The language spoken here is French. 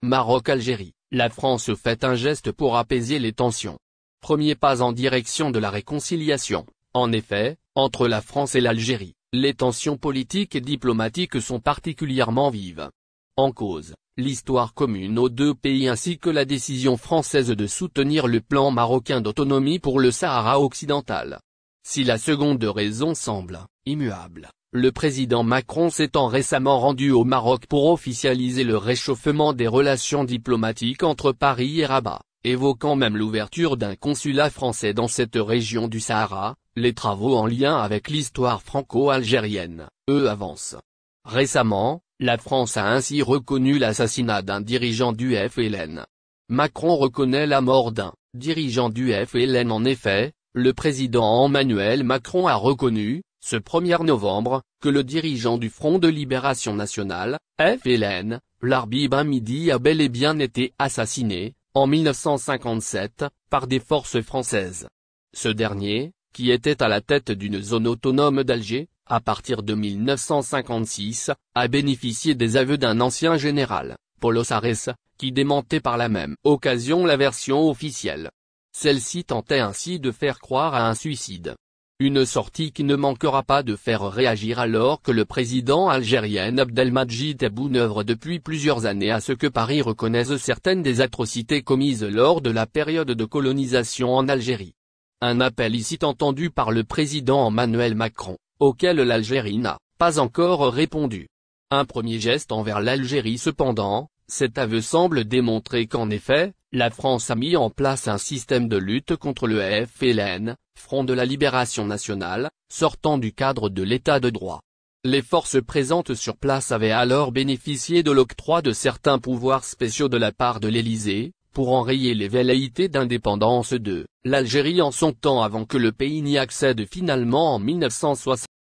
Maroc-Algérie, la France fait un geste pour apaiser les tensions. Premier pas en direction de la réconciliation. En effet, entre la France et l'Algérie, les tensions politiques et diplomatiques sont particulièrement vives. En cause, l'histoire commune aux deux pays ainsi que la décision française de soutenir le plan marocain d'autonomie pour le Sahara occidental. Si la seconde raison semble immuable, le président Macron s'étant récemment rendu au Maroc pour officialiser le réchauffement des relations diplomatiques entre Paris et Rabat, évoquant même l'ouverture d'un consulat français dans cette région du Sahara, les travaux en lien avec l'histoire franco-algérienne, avancent. Récemment, la France a ainsi reconnu l'assassinat d'un dirigeant du FLN. Macron reconnaît la mort d'un dirigeant du FLN. En effet, le président Emmanuel Macron a reconnu, ce 1er novembre, que le dirigeant du Front de Libération Nationale, FLN, Larbib Hamidi a bel et bien été assassiné, en 1957, par des forces françaises. Ce dernier, qui était à la tête d'une zone autonome d'Alger, à partir de 1956, a bénéficié des aveux d'un ancien général, Paulo Sarès, qui démentait par la même occasion la version officielle. Celle-ci tentait ainsi de faire croire à un suicide. Une sortie qui ne manquera pas de faire réagir alors que le président algérien Abdelmadjid Tebboune œuvre depuis plusieurs années à ce que Paris reconnaisse certaines des atrocités commises lors de la période de colonisation en Algérie. Un appel ici entendu par le président Emmanuel Macron, auquel l'Algérie n'a pas encore répondu. Un premier geste envers l'Algérie cependant, cet aveu semble démontrer qu'en effet, la France a mis en place un système de lutte contre le FLN, Front de la Libération Nationale, sortant du cadre de l'état de droit. Les forces présentes sur place avaient alors bénéficié de l'octroi de certains pouvoirs spéciaux de la part de l'Élysée, pour enrayer les velléités d'indépendance de l'Algérie en son temps avant que le pays n'y accède finalement en 1960.